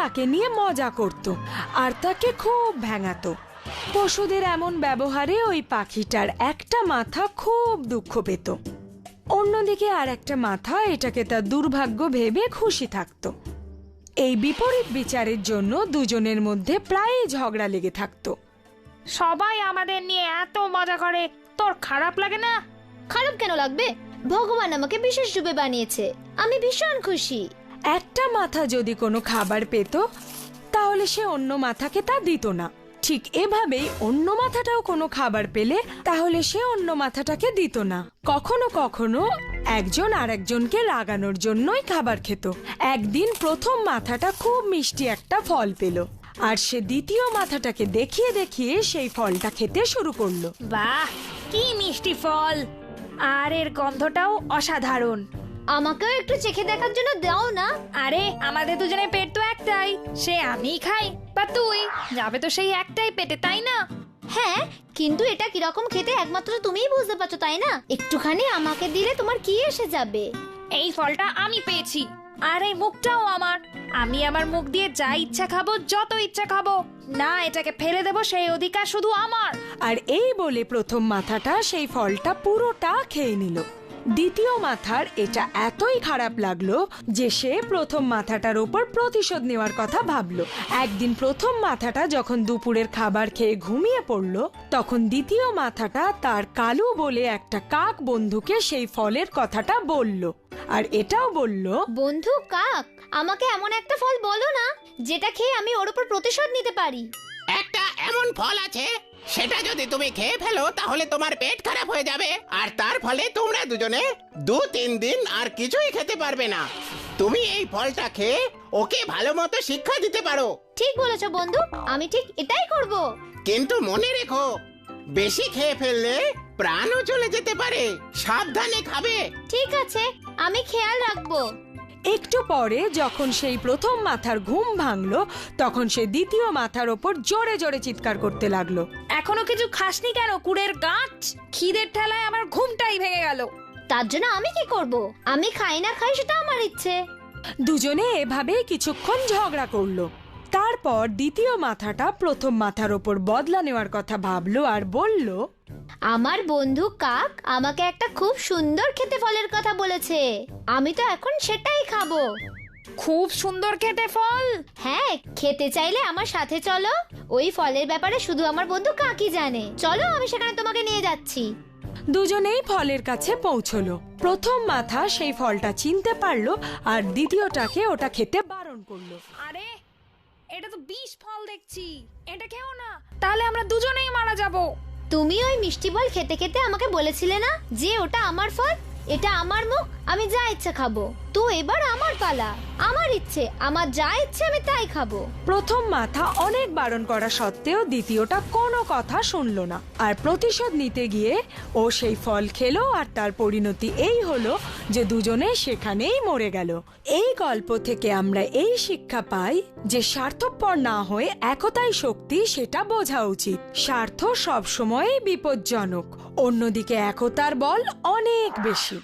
তাকে নিয়ে মজা করত আর তাকে খুব ভেঙাতো। পশুদের এমন ব্যবহারে ওই পাখিটার একটা মাথা খুব দুঃখ পেত, অন্যদিকে আর একটা মাথা এটাকে তার দুর্ভাগ্য ভেবে খুশি থাকতো। এই বিপরীত বিচারের জন্য দুজনের মধ্যে প্রায়ই ঝগড়া লেগে থাকতো। সবাই আমাদের নিয়ে এত মজা করে, তোর খারাপ লাগে না? খারাপ কেন লাগবে? ভগবান আমাকে বিশেষ রূপে বানিয়েছে, আমি ভীষণ খুশি। একটা মাথা যদি কোনো খাবার পেত তাহলে সে অন্য মাথাকে তা দিত না। ঠিক এভাবেই অন্য মাথাটাও কোনো খাবার পেলে তাহলে সে অন্য মাথাটাকে দিত না। কখনো কখনো একজন আরেকজনকে রাগানোর জন্যই খাবার খেত। একদিন প্রথম মাথাটা খুব মিষ্টি একটা ফল পেল আর সে দ্বিতীয় মাথাটাকে দেখিয়ে দেখিয়ে সেই ফলটা খেতে শুরু করলো। বাহ, কি মিষ্টি ফল! আর এর গন্ধটাও অসাধারণ। আমাকেও একটু চেখে দেখার জন্য দাও না। আরে আমাদের দুজনের পেট তো একটাই, সে আমিই খাই বা তুই, যাবে তো সেই একটাই পেটে, তাই না? হ্যাঁ, কিন্তু এটা কিরকম খেতে একমাত্র তুমিই বুঝতে পারছো, তাই না? একটুখানি আমাকে দিলে তোমার কি এসে যাবে? এই ফলটা আমি পেয়েছি আর এই মুখটাও আমার। আমি আমার মুখ দিয়ে যা ইচ্ছা খাবো, যত ইচ্ছা খাবো, না এটাকে ফেলে দেবো সেই অধিকার শুধু আমার। আর এই বলে প্রথম মাথাটা সেই ফলটা পুরোটা খেয়ে নিল। দ্বিতীয় মাথার এটা এতই খারাপ লাগলো যে সে প্রথম মাথাটার ওপর প্রতিশোধ নেওয়ার কথা ভাবলো। একদিন প্রথম মাথাটা যখন দুপুরের খাবার খেয়ে ঘুমিয়ে পড়লো তখন দ্বিতীয় মাথাটা তার কালু বলে একটা কাক বন্ধুকে সেই ফলের কথাটা বলল আর এটাও বলল, বন্ধু কাক, আমাকে এমন একটা ফল বলো না যেটা খেয়ে আমি ওর উপর প্রতিশোধ নিতে পারি। একটা এমন ফল আছে, সেটা যদি তুমি খেয়ে ফেলো তাহলে তোমার পেট খারাপ হয়ে যাবে আর তার ফলে তোমরা দুজনে 2-3 দিন আর কিছুই খেতে পারবে না। তুমি এই ফলটা খেয়ে ওকে ভালো মতো শিক্ষা দিতে পারো। ঠিক বলেছো বন্ধু, আমি ঠিক এটাই করব। কিন্তু মনে রেখো, বেশি খেয়ে ফেললে প্রাণও চলে যেতে পারে। সাবধানে খাবে। ঠিক আছে, আমি খেয়াল রাখবো। একটু পরে যখন সেই প্রথম মাথার ঘুম ভাঙলো তখন সে দ্বিতীয় মাথার ওপর জোরে জোরে চিৎকার করতে লাগলো, এখনো কিছু খাসনি কেন কুড়ের গাছ? খিদের ঠেলায় আমার ঘুমটাই ভেঙে গেল। তার জন্য আমি কি করব? আমি খাই না খাই সেটা আমার ইচ্ছে। দুজনে এভাবে কিছুক্ষণ ঝগড়া করলো। তারপর দ্বিতীয় মাথাটা প্রথম মাথার ওপর বদলা নেওয়ার কথা ভাবলো আর বলল, আমার বন্ধু কাক আমাকে একটা খুব সুন্দর খেতে ফলের কথা বলেছে, আমি তো এখন সেটাই খাবো। খুব সুন্দর খেতে ফল? হ্যাঁ, খেতে চাইলে আমার সাথে চলো। ওই ফলের ব্যাপারে শুধু আমার বন্ধু কাকই জানে। চলো, আমি সেখানে তোমাকে নিয়ে যাচ্ছি। দুজনেই ফলের কাছে পৌঁছলো। প্রথম মাথা সেই ফলটা চিনতে পারলো আর দ্বিতীয়টাকে ওটা খেতে বারণ করলো। আরে এটা তো বিষ ফল দেখছি, এটা খেও না, তাহলে আমরা দুজনেই মারা যাব। তুমি ওই মিষ্টি ফল খেতে খেতে আমাকে বলেছিলে না যে ওটা আমার ফল, এটা আমার মুখ, আমি যা ইচ্ছে খাবো। তো এবার আমার পালা, আমার ইচ্ছে, আমার যা ইচ্ছে আমি তাই খাবো। প্রথম মাথা অনেক বারণ করা সত্ত্বেও দ্বিতীয়টা কোনো কথা শুনলো না আর প্রতিশোধ নিতে গিয়ে ও সেই ফল খেলো আর তার পরিণতি এই হলো যে দুজনে সেখানেই মরে গেল। এই গল্প থেকে আমরা এই শিক্ষা পাই যে স্বার্থপর না হয়ে একতাই শক্তি, সেটা বোঝা উচিত। স্বার্থ সবসময়ই বিপজ্জনক, অন্যদিকে একতার বল অনেক বেশি।